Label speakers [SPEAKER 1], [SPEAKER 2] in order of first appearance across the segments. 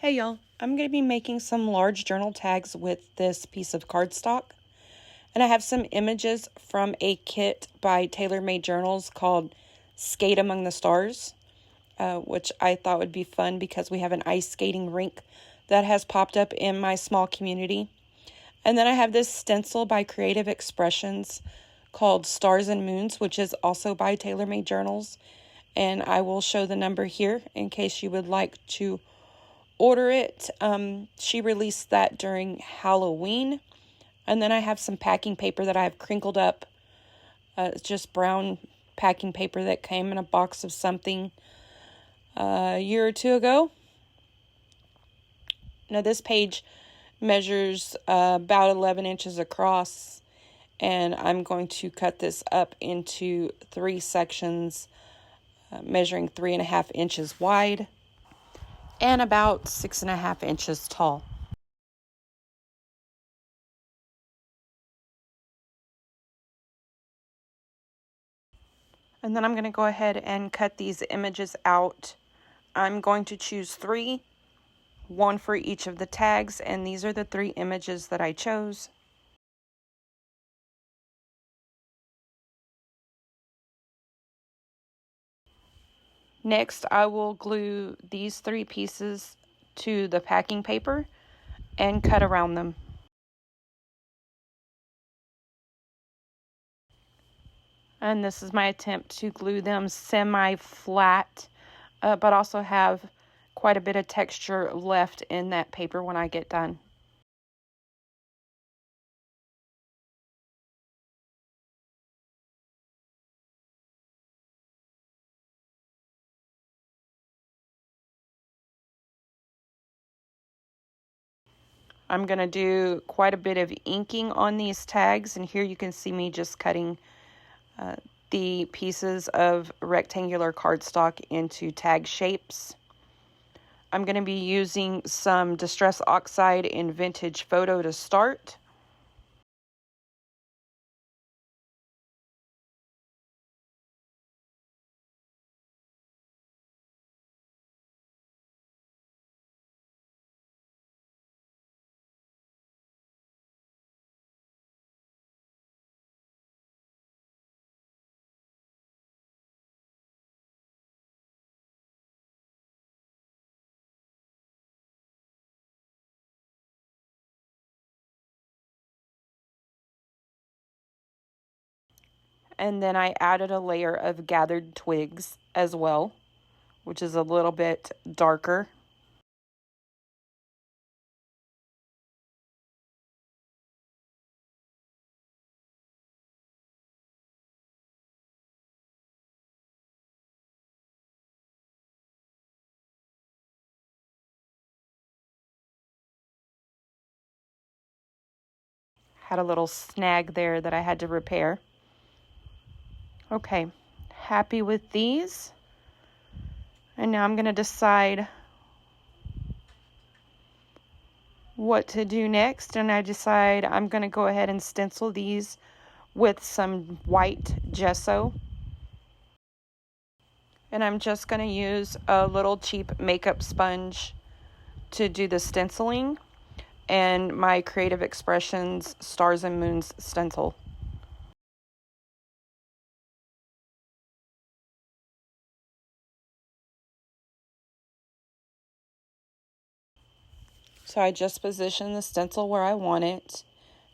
[SPEAKER 1] Hey y'all, I'm going to be making some large journal tags with this piece of cardstock. And I have some images from a kit by Tailor Made Journals called Skate Among the Stars, which I thought would be fun because we have an ice skating rink that has popped up in my small community. And then I have this stencil by Creative Expressions called Stars and Moons, which is also by Tailor Made Journals. And I will show the number here in case you would like to order it. She released that during Halloween. And then I have some packing paper that I have crinkled up. It's just brown packing paper that came in a box of something a year or two ago. Now this page measures about 11 inches across, and I'm going to cut this up into 3 sections measuring 3.5 inches wide and about 6.5 inches tall. And then I'm going to go ahead and cut these images out. I'm going to choose 3, 1 for each of the tags, and these are the 3 images that I chose. Next, I will glue these 3 pieces to the packing paper and cut around them. And this is my attempt to glue them semi-flat, but also have quite a bit of texture left in that paper when I get done. I'm going to do quite a bit of inking on these tags, and here you can see me just cutting the pieces of rectangular cardstock into tag shapes. I'm going to be using some Distress Oxide in Vintage Photo to start. And then I added a layer of gathered twigs as well, which is a little bit darker. Had a little snag there that I had to repair. Okay, happy with these. And now I'm going to decide what to do next. And I decide I'm going to go ahead and stencil these with some white gesso. And I'm just going to use a little cheap makeup sponge to do the stenciling and my Creative Expressions Stars and Moons stencil. So I just position the stencil where I want it,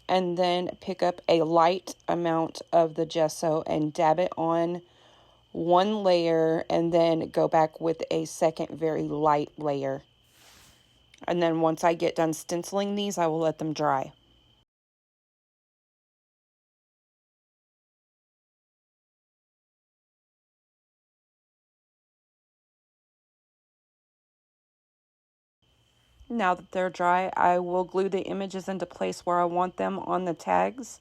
[SPEAKER 1] and then pick up a light amount of the gesso and dab it on one layer, and then go back with a second very light layer. And then once I get done stenciling these, I will let them dry. Now that they're dry, I will glue the images into place where I want them on the tags.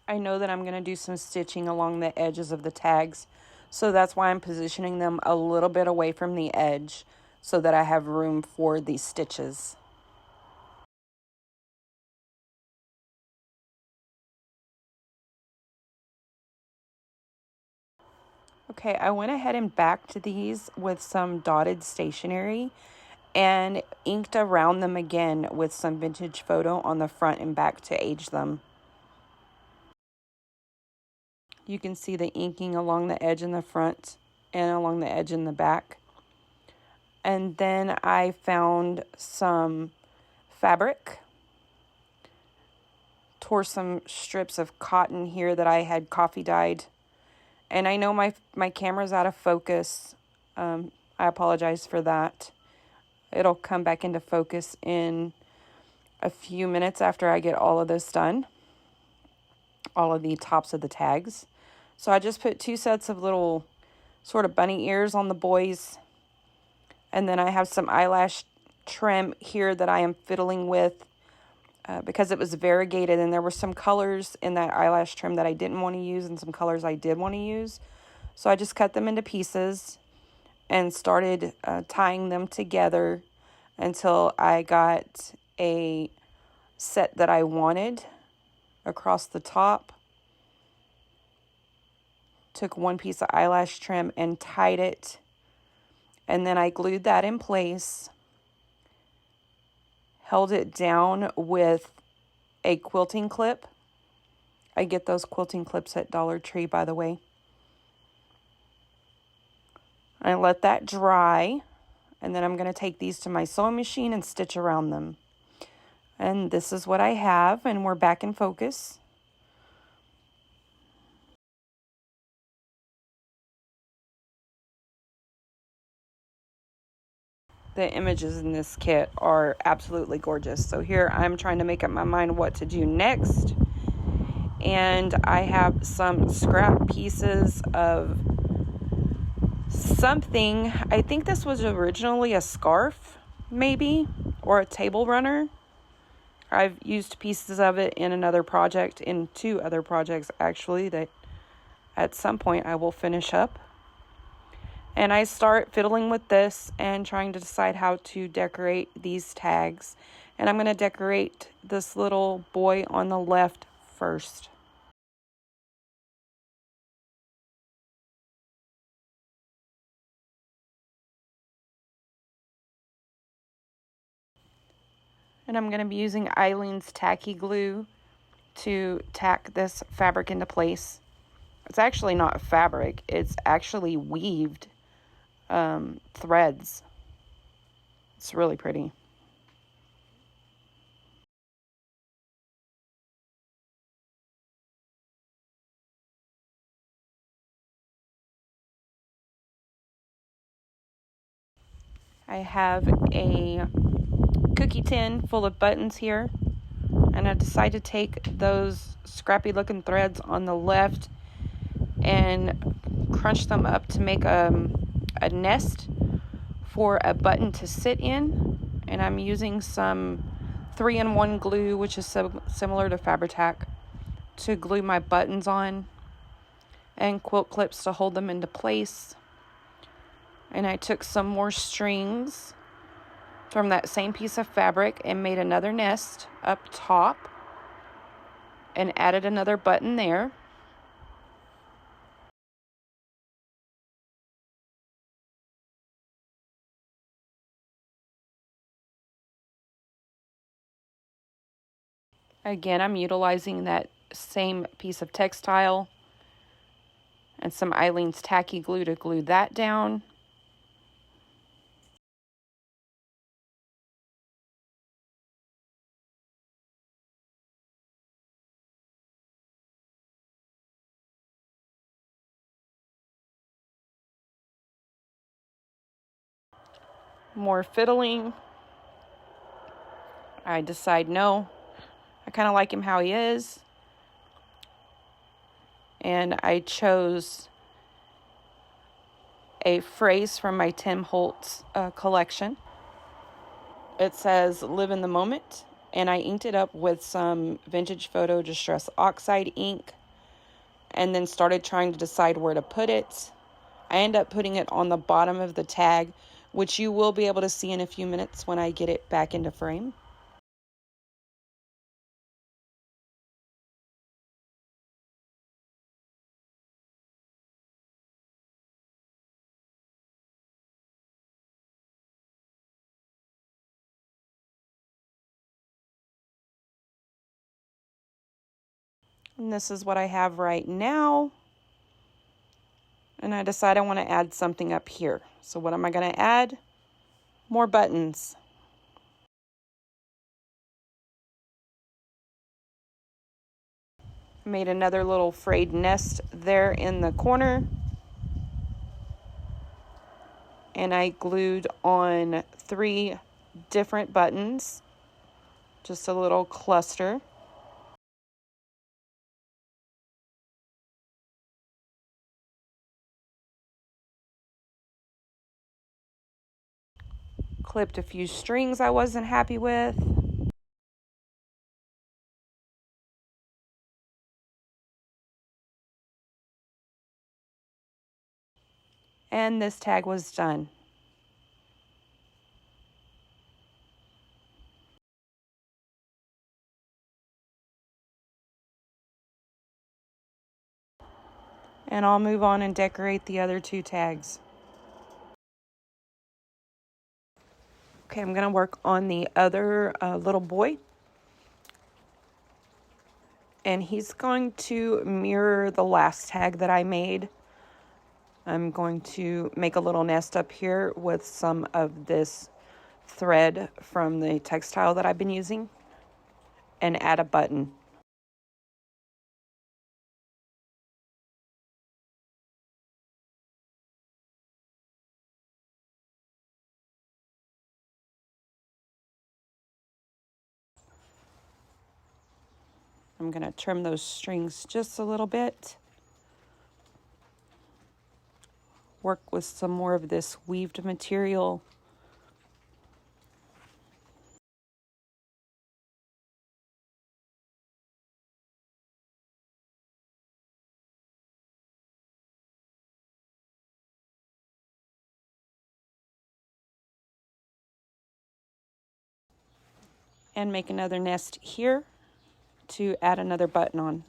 [SPEAKER 1] I know that I'm going to do some stitching along the edges of the tags. So that's why I'm positioning them a little bit away from the edge so that I have room for these stitches. Okay, I went ahead and backed these with some dotted stationery and inked around them again with some vintage photo on the front and back to age them. You can see the inking along the edge in the front and along the edge in the back. And then I found some fabric, tore some strips of cotton here that I had coffee dyed. And I know my camera's out of focus. I apologize for that. It'll come back into focus in a few minutes after I get all of this done. All of the tops of the tags. So I just put 2 sets of little sort of bunny ears on the boys. And then I have some eyelash trim here that I am fiddling with because it was variegated. And there were some colors in that eyelash trim that I didn't want to use and some colors I did want to use. So I just cut them into pieces and started tying them together until I got a set that I wanted across the top. Took 1 piece of eyelash trim and tied it, and then I glued that in place, held it down with a quilting clip. I get those quilting clips at Dollar Tree, by the way. I let that dry, and then I'm going to take these to my sewing machine and stitch around them. And this is what I have, and we're back in focus. The images in this kit are absolutely gorgeous. So here I'm trying to make up my mind what to do next. And I have some scrap pieces of something. I think this was originally a scarf, maybe, or a table runner. I've used pieces of it in another project, in 2 other projects actually, that at some point I will finish up. And I start fiddling with this and trying to decide how to decorate these tags. And I'm going to decorate this little boy on the left first. And I'm going to be using Eileen's tacky glue to tack this fabric into place. It's actually not fabric, it's actually weaved threads. It's really pretty. I have a cookie tin full of buttons here, and I decided to take those scrappy looking threads on the left and crunch them up to make a nest for a button to sit in. And I'm using some 3-in-1 glue, which is similar to Fabri-Tac, to glue my buttons on, and quilt clips to hold them into place. And I took some more strings from that same piece of fabric and made another nest up top and added another button there. Again, I'm utilizing that same piece of textile and some Eileen's tacky glue to glue that down. More fiddling. I decide no, I kind of like him how he is. And I chose a phrase from my Tim Holtz collection. It says, "Live in the moment and I inked it up with some Vintage Photo Distress Oxide ink, and then started trying to decide where to put it. I end up putting it on the bottom of the tag, which you will be able to see in a few minutes when I get it back into frame. And this is what I have right now. And I decide I want to add something up here. So what am I going to add? More buttons. Made another little frayed nest there in the corner. And I glued on 3 different buttons. Just a little cluster. Clipped a few strings I wasn't happy with. And this tag was done. And I'll move on and decorate the other 2 tags. Okay, I'm going to work on the other little boy. And he's going to mirror the last tag that I made. I'm going to make a little nest up here with some of this thread from the textile that I've been using and add a button. I'm going to trim those strings just a little bit. Work with some more of this weaved material. And make another nest here to add another button on.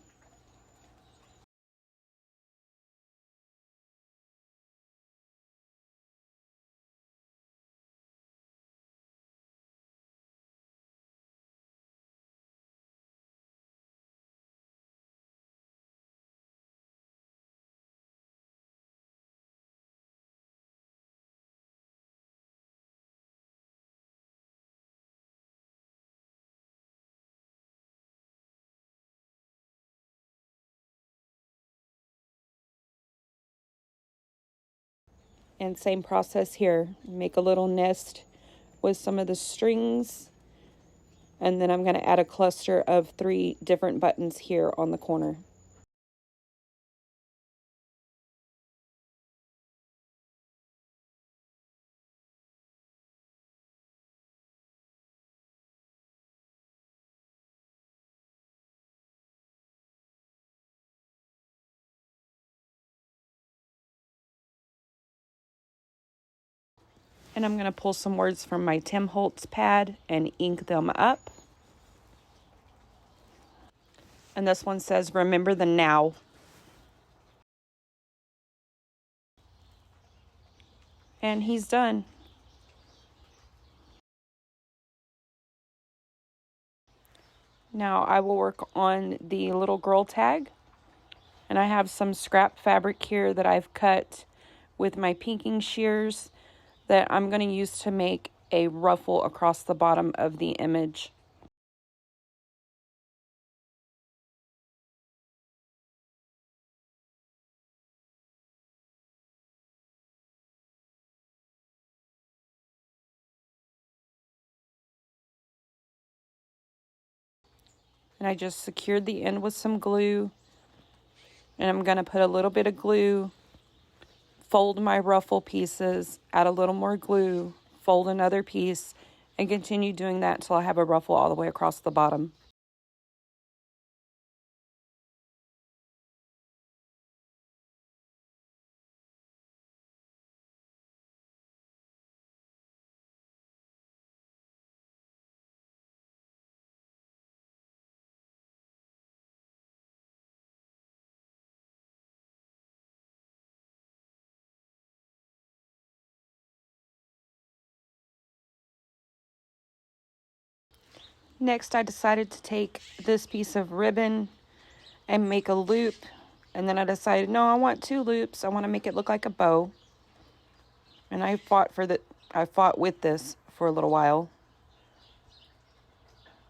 [SPEAKER 1] And same process here. Make a little nest with some of the strings. And then I'm going to add a cluster of 3 different buttons here on the corner. And I'm going to pull some words from my Tim Holtz pad and ink them up. And this one says, "Remember the now." And he's done. Now I will work on the little girl tag. And I have some scrap fabric here that I've cut with my pinking shears that I'm going to use to make a ruffle across the bottom of the image. And I just secured the end with some glue. And I'm going to put a little bit of glue, fold my ruffle pieces, add a little more glue, fold another piece, and continue doing that until I have a ruffle all the way across the bottom. Next, I decided to take this piece of ribbon and make a loop. And then I decided, no, I want 2 loops. I want to make it look like a bow. And I fought with this for a little while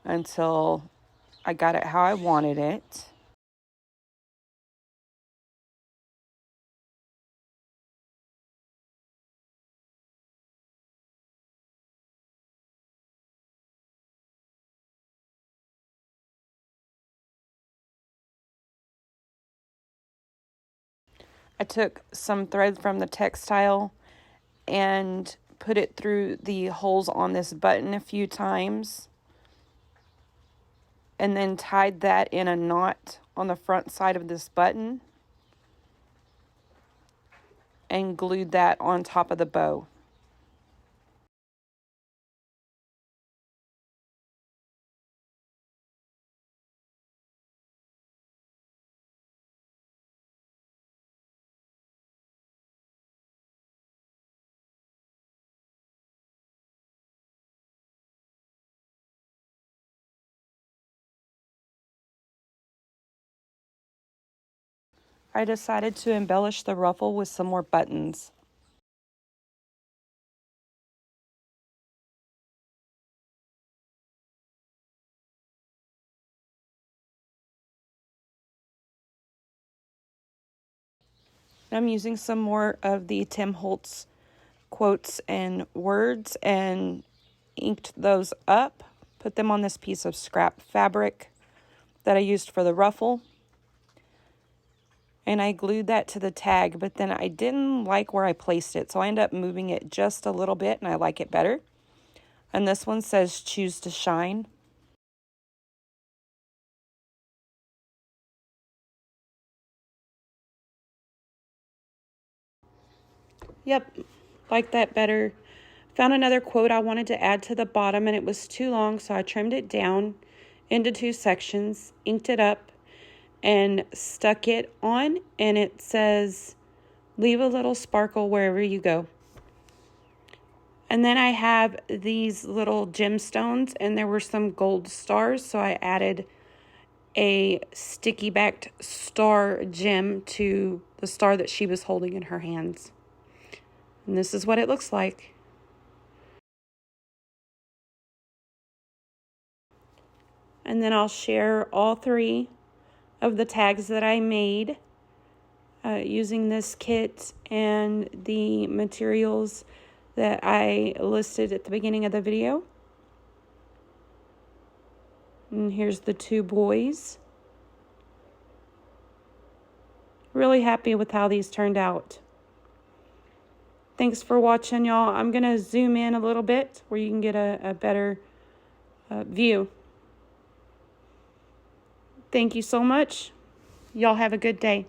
[SPEAKER 1] until I got it how I wanted it. I took some thread from the textile and put it through the holes on this button a few times, and then tied that in a knot on the front side of this button and glued that on top of the bow. I decided to embellish the ruffle with some more buttons. I'm using some more of the Tim Holtz quotes and words and inked those up, put them on this piece of scrap fabric that I used for the ruffle, and I glued that to the tag, but then I didn't like where I placed it, so I ended up moving it just a little bit, and I like it better. And this one says choose to shine. Yep, like that better. Found another quote I wanted to add to the bottom, and it was too long, so I trimmed it down into 2 sections, inked it up, and stuck it on, and it says, leave a little sparkle wherever you go. And then I have these little gemstones, and there were some gold stars, so I added a sticky backed star gem to the star that she was holding in her hands. And this is what it looks like. And then I'll share all 3 of the tags that I made using this kit and the materials that I listed at the beginning of the video. And here's the 2 boys. Really happy with how these turned out. Thanks for watching, y'all. I'm going to zoom in a little bit where you can get a better view. Thank you so much. Y'all have a good day.